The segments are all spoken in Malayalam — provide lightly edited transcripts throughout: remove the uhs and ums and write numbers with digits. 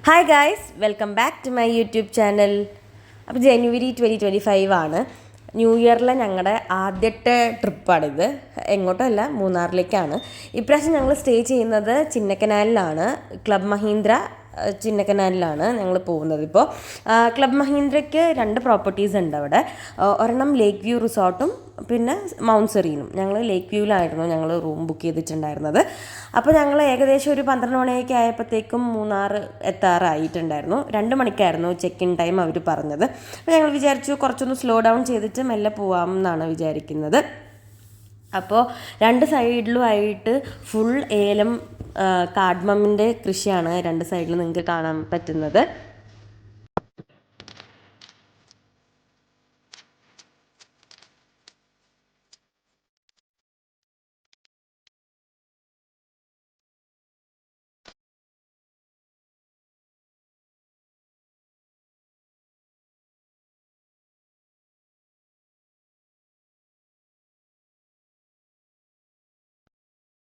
Hi guys, welcome back to my YouTube channel. അപ്പോൾ ജനുവരി 2025 ആണ്, ന്യൂ ഇയറിലെ ഞങ്ങളുടെ ആദ്യത്തെ ട്രിപ്പാണിത്. എങ്ങോട്ടല്ല, മൂന്നാറിലേക്കാണ്. ഇപ്രാവശ്യം ഞങ്ങൾ സ്റ്റേ ചെയ്യുന്നത് ചിന്നക്കനാലിലാണ്. ക്ലബ് മഹീന്ദ്ര ചിന്നക്കനാലിലാണ് ഞങ്ങൾ പോകുന്നത്. ഇപ്പോൾ ക്ലബ് മഹീന്ദ്രയ്ക്ക് 2 പ്രോപ്പർട്ടീസ് ഉണ്ട് അവിടെ. ഒരെണ്ണം ലേക്ക് വ്യൂ റിസോർട്ടും പിന്നെ മൗണ്ട് സെറീനും. ഞങ്ങൾ ലേക്ക് വ്യൂവിലായിരുന്നു ഞങ്ങൾ റൂം ബുക്ക് ചെയ്തിട്ടുണ്ടായിരുന്നത്. അപ്പോൾ ഞങ്ങൾ ഏകദേശം ഒരു 12 മണിയൊക്കെ ആയപ്പോഴത്തേക്കും മൂന്നാർ എത്താറായിട്ടുണ്ടായിരുന്നു. 2 മണിക്കായിരുന്നു ചെക്ക് ഇൻ ടൈം അവർ പറഞ്ഞത്. അപ്പോൾ ഞങ്ങൾ വിചാരിച്ചു കുറച്ചൊന്ന് സ്ലോ ഡൗൺ ചെയ്തിട്ട് മെല്ലെ പോവാം എന്നാണ് വിചാരിക്കുന്നത്. അപ്പോൾ 2 സൈഡിലുമായിട്ട് ഫുൾ ഏലം കാഡ്മമിൻ്റെ കൃഷിയാണ് 2 സൈഡിലും നിങ്ങൾക്ക് കാണാൻ പറ്റുന്നത്.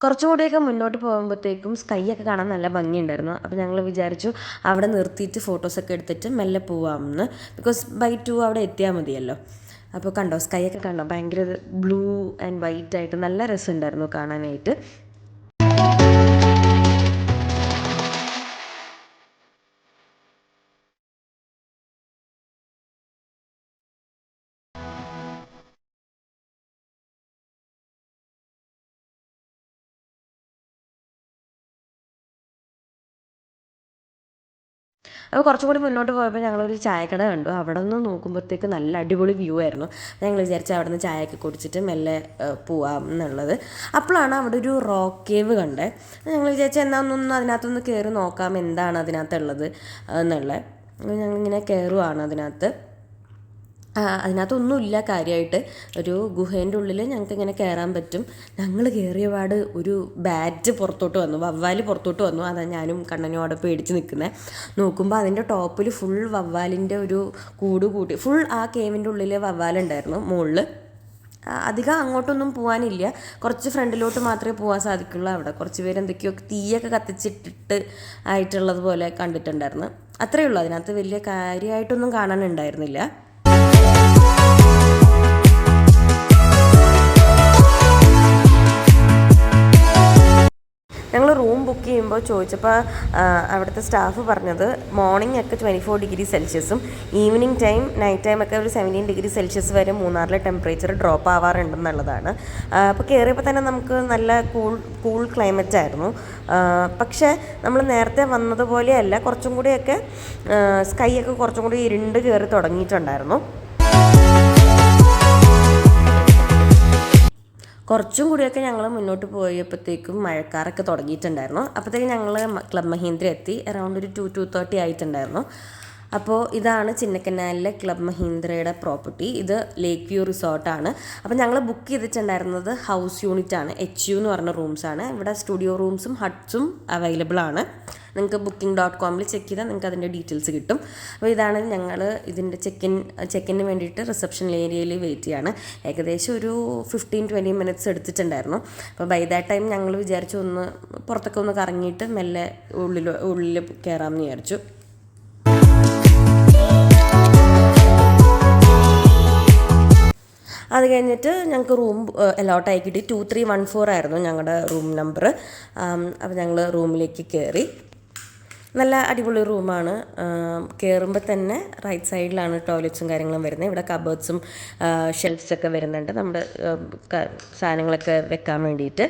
കുറച്ചുകൂടിയൊക്കെ മുന്നോട്ട് പോകുമ്പോഴത്തേക്കും സ്കൈ ഒക്കെ കാണാൻ നല്ല ഭംഗിയുണ്ടായിരുന്നു. അപ്പോൾ ഞങ്ങൾ വിചാരിച്ചു അവിടെ നിർത്തിയിട്ട് ഫോട്ടോസൊക്കെ എടുത്തിട്ട് മെല്ലെ പോവാമെന്ന്. ബിക്കോസ് ബൈ 2 അവിടെ എത്തിയാൽ മതിയല്ലോ. അപ്പോൾ കണ്ടോ, സ്കൈ ഒക്കെ കണ്ടോ, ഭയങ്കര ബ്ലൂ ആൻഡ് വൈറ്റ് ആയിട്ട് നല്ല രസമുണ്ടായിരുന്നു കാണാനായിട്ട്. അപ്പോൾ കുറച്ചും കൂടി മുന്നോട്ട് പോയപ്പോൾ ഞങ്ങളൊരു ചായക്കട കണ്ടു. അവിടെ നിന്ന് നോക്കുമ്പോഴത്തേക്ക് നല്ല അടിപൊളി വ്യൂ ആയിരുന്നു. ഞങ്ങൾ വിചാരിച്ചു അവിടെ നിന്ന് ചായയൊക്കെ കുടിച്ചിട്ട് മെല്ലെ പോവാം എന്നുള്ളത്. അപ്പോഴാണ് അവിടെ ഒരു റോക്ക് കേവ് കണ്ടത്. ഞങ്ങൾ വിചാരിച്ചു എന്നാൽ ഒന്ന് അതിനകത്തൊന്ന് കയറി നോക്കാം എന്താണ് അതിനകത്തുള്ളത് എന്നുള്ളത്. ഞങ്ങളിങ്ങനെ കയറുവാണ് അതിനകത്ത്. അതിനകത്തൊന്നുമില്ല കാര്യമായിട്ട്. ഒരു ഗുഹേൻ്റെ ഉള്ളിൽ ഞങ്ങൾക്ക് ഇങ്ങനെ കയറാൻ പറ്റും. ഞങ്ങൾ കയറിയ പാട് ഒരു ബാറ്റ് പുറത്തോട്ട് വന്നു, വവ്വാൽ പുറത്തോട്ട് വന്നു. അതാണ് ഞാനും കണ്ണനും അവിടെ പേടിച്ച് നിൽക്കുന്നത്. നോക്കുമ്പോൾ അതിൻ്റെ ടോപ്പിൽ ഫുൾ വവ്വാലിൻ്റെ ഒരു കൂട് കൂട്ടി, ഫുൾ ആ കേവിൻ്റെ ഉള്ളിൽ വവ്വാലുണ്ടായിരുന്നു മുകളിൽ. അധികം അങ്ങോട്ടൊന്നും പോകാനില്ല, കുറച്ച് ഫ്രണ്ടിലോട്ട് മാത്രമേ പോകാൻ സാധിക്കുള്ളൂ. അവിടെ കുറച്ച് പേര് എന്തൊക്കെയോ തീയൊക്കെ കത്തിച്ചിട്ടിട്ട് ആയിട്ടുള്ളത് പോലെ കണ്ടിട്ടുണ്ടായിരുന്നു. അത്രയേ ഉള്ളൂ, അതിനകത്ത് വലിയ കാര്യമായിട്ടൊന്നും കാണാനുണ്ടായിരുന്നില്ല. ഞങ്ങൾ റൂം ബുക്ക് ചെയ്യുമ്പോൾ ചോദിച്ചപ്പോൾ അവിടുത്തെ സ്റ്റാഫ് പറഞ്ഞത് മോർണിംഗ് ഒക്കെ 24 ഡിഗ്രി സെൽഷ്യസും ഈവനിങ് ടൈം നൈറ്റ് ടൈം ഒക്കെ ഒരു 17 ഡിഗ്രി സെൽഷ്യസ് വരെ മൂന്നാറിലെ ടെമ്പറേച്ചർ ഡ്രോപ്പ് ആവാറുണ്ടെന്നുള്ളതാണ്. അപ്പോൾ കയറിയപ്പോൾ തന്നെ നമുക്ക് നല്ല കൂൾ ക്ലൈമറ്റ് ആയിരുന്നു. പക്ഷേ നമ്മൾ നേരത്തെ വന്നതുപോലെയല്ല, കുറച്ചും കൂടിയൊക്കെ സ്കൈ ഒക്കെ കുറച്ചും കൂടി ഇരുണ്ട് കയറി തുടങ്ങിയിട്ടുണ്ടായിരുന്നു. കുറച്ചും കൂടിയൊക്കെ ഞങ്ങൾ മുന്നോട്ട് പോയപ്പോഴത്തേക്കും മഴക്കാറൊക്കെ തുടങ്ങിയിട്ടുണ്ടായിരുന്നു. അപ്പോഴത്തേക്കും ഞങ്ങൾ ക്ലബ് മഹീന്ദ്ര എത്തി. അറൗണ്ട് ഒരു 2-2:30 ആയിട്ടുണ്ടായിരുന്നു. അപ്പോൾ ഇതാണ് ചിന്നക്കനാലിലെ ക്ലബ് മഹീന്ദ്രയുടെ പ്രോപ്പർട്ടി. ഇത് ലേക്ക് വ്യൂ റിസോർട്ടാണ്. അപ്പോൾ ഞങ്ങൾ ബുക്ക് ചെയ്തിട്ടുണ്ടായിരുന്നത് ഹൗസ് യൂണിറ്റാണ്, HU എന്ന് പറഞ്ഞ റൂംസാണ്. ഇവിടെ സ്റ്റുഡിയോ റൂംസും ഹട്ട്സും അവൈലബിൾ ആണ്. നിങ്ങൾക്ക് booking.com ചെക്ക് ചെയ്താൽ നിങ്ങൾക്ക് അതിൻ്റെ ഡീറ്റെയിൽസ് കിട്ടും. അപ്പോൾ ഇതാണ് ഞങ്ങൾ ഇതിൻ്റെ ചെക്കിന് വേണ്ടിയിട്ട് റിസപ്ഷൻ ഏരിയയിൽ വെയിറ്റ് ചെയ്യാണ്. ഏകദേശം ഒരു 15-20 മിനിറ്റ്സ് എടുത്തിട്ടുണ്ടായിരുന്നു. അപ്പോൾ ബൈ ദാറ്റ് ടൈം ഞങ്ങൾ വിചാരിച്ചു ഒന്ന് പുറത്തൊക്കെ ഒന്ന് കറങ്ങിയിട്ട് മെല്ലെ ഉള്ളിൽ കയറാമെന്ന് വിചാരിച്ചു. അത് കഴിഞ്ഞിട്ട് ഞങ്ങൾക്ക് റൂം അലോട്ടായി കിട്ടി. 2314 ആയിരുന്നു ഞങ്ങളുടെ റൂം നമ്പർ. അപ്പോൾ ഞങ്ങൾ റൂമിലേക്ക് കയറി. നല്ല അടിപൊളി റൂമാണ്. കയറുമ്പോൾ തന്നെ റൈറ്റ് സൈഡിലാണ് ടോയ്ലറ്റ്സും കാര്യങ്ങളും വരുന്നത്. ഇവിടെ കബേർഡ്സും ഷെൽഫ്സൊക്കെ വരുന്നുണ്ട് നമ്മുടെ സാധനങ്ങളൊക്കെ വെക്കാൻ വേണ്ടിയിട്ട്.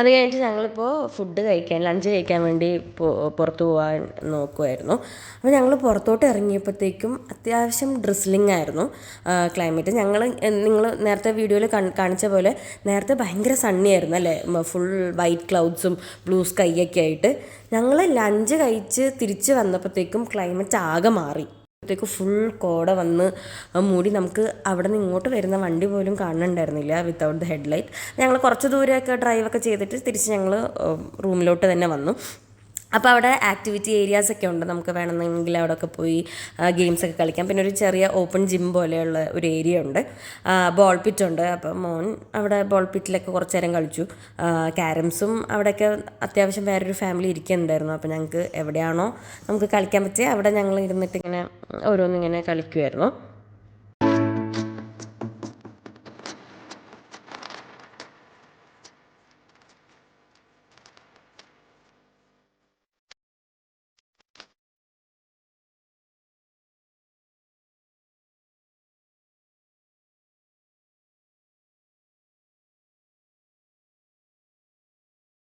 അത് കഴിഞ്ഞിട്ട് ഞങ്ങളിപ്പോൾ ഫുഡ് കഴിക്കാൻ ലഞ്ച് കഴിക്കാൻ വേണ്ടി പുറത്ത് പോകാൻ നോക്കുമായിരുന്നു. അപ്പോൾ ഞങ്ങൾ പുറത്തോട്ട് ഇറങ്ങിയപ്പോഴത്തേക്കും അത്യാവശ്യം ഡ്രിസ്ലിംഗ് ആയിരുന്നു ക്ലൈമറ്റ്. നിങ്ങൾ നേരത്തെ വീഡിയോയിൽ കാണിച്ച പോലെ നേരത്തെ ഭയങ്കര സണ്ണി ആയിരുന്നു അല്ലേ, ഫുൾ വൈറ്റ് ക്ലൗഡ്സും ബ്ലൂ സ്കൈ ഒക്കെ ആയിട്ട്. ഞങ്ങൾ ലഞ്ച് കഴിച്ച് തിരിച്ച് വന്നപ്പോഴത്തേക്കും ക്ലൈമറ്റ് ആകെ മാറി. ത്തേക്ക് ഫുൾ കോട വന്ന് മൂടി. നമുക്ക് അവിടെ നിന്ന് ഇങ്ങോട്ട് വരുന്ന വണ്ടി പോലും കാണുന്നുണ്ടായിരുന്നില്ല വിത്തൗട്ട് ദ ഹെഡ്ലൈറ്റ്. ഞങ്ങൾ കുറച്ച് ദൂരമൊക്കെ ഡ്രൈവൊക്കെ ചെയ്തിട്ട് തിരിച്ച് ഞങ്ങൾ റൂമിലോട്ട് തന്നെ വന്നു. അപ്പോൾ അവിടെ ആക്ടിവിറ്റി ഏരിയാസൊക്കെ ഉണ്ട്, നമുക്ക് വേണമെന്നെങ്കിൽ അവിടെയൊക്കെ പോയി ഗെയിംസൊക്കെ കളിക്കാം. പിന്നെ ഒരു ചെറിയ ഓപ്പൺ ജിം പോലെയുള്ള ഒരു ഏരിയ ഉണ്ട്, ബോൾ പിറ്റ് ഉണ്ട്. അപ്പോൾ മോൻ അവിടെ ബോൾ പിറ്റിലൊക്കെ കുറച്ച് നേരം കളിച്ചു. ക്യാരംസും അവിടെയൊക്കെ അത്യാവശ്യം വേറൊരു ഫാമിലി ഇരിക്കുന്നുണ്ടായിരുന്നു. അപ്പോൾ ഞങ്ങൾക്ക് എവിടെയാണോ നമുക്ക് കളിക്കാൻ പറ്റിയ അവിടെ ഞങ്ങൾ ഇരുന്നിട്ട് ഇങ്ങനെ ഓരോന്നിങ്ങനെ കളിക്കുമായിരുന്നു.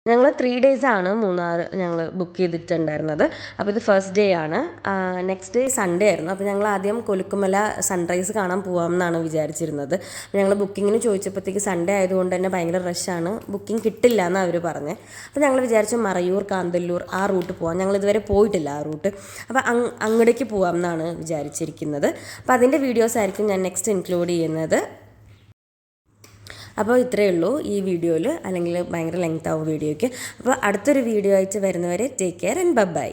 ഞങ്ങൾ 3 ഡേയ്സാണ് മൂന്നാർ ഞങ്ങൾ ബുക്ക് ചെയ്തിട്ടുണ്ടായിരുന്നത്. അപ്പോൾ ഇത് ഫസ്റ്റ് ഡേ ആണ്. നെക്സ്റ്റ് ഡേ സൺഡേ ആയിരുന്നു. അപ്പോൾ ഞങ്ങൾ ആദ്യം കൊലുക്കുമല സൺറൈസ് കാണാൻ പോകാമെന്നാണ് വിചാരിച്ചിരുന്നത്. ഞങ്ങൾ ബുക്കിങ്ങിന് ചോദിച്ചപ്പോഴത്തേക്ക് സൺഡേ ആയതുകൊണ്ട് തന്നെ ഭയങ്കര റഷാണ്, ബുക്കിംഗ് കിട്ടില്ല എന്നാണ് അവർ പറഞ്ഞത്. അപ്പോൾ ഞങ്ങൾ വിചാരിച്ചു മറയൂർ കാന്തല്ലൂർ ആ റൂട്ട് പോകാം. ഞങ്ങൾ ഇതുവരെ പോയിട്ടില്ല ആ റൂട്ട്. അപ്പോൾ അങ്ങോട്ടേക്ക് പോകാം എന്നാണ് വിചാരിച്ചിരിക്കുന്നത്. അപ്പോൾ അതിൻ്റെ വീഡിയോസ് ആയിരിക്കും ഞാൻ നെക്സ്റ്റ് ഇൻക്ലൂഡ് ചെയ്യുന്നത്. അപ്പോൾ ഇത്രയേ ഉള്ളൂ ഈ വീഡിയോയിൽ, അല്ലെങ്കിൽ ഭയങ്കര ലെങ്ത് ആവും വീഡിയോയ്ക്ക്. അപ്പോൾ അടുത്തൊരു വീഡിയോ ആയിട്ട് വരുന്നവരെ ടേക്ക് കെയർ ആൻഡ് ബൈ.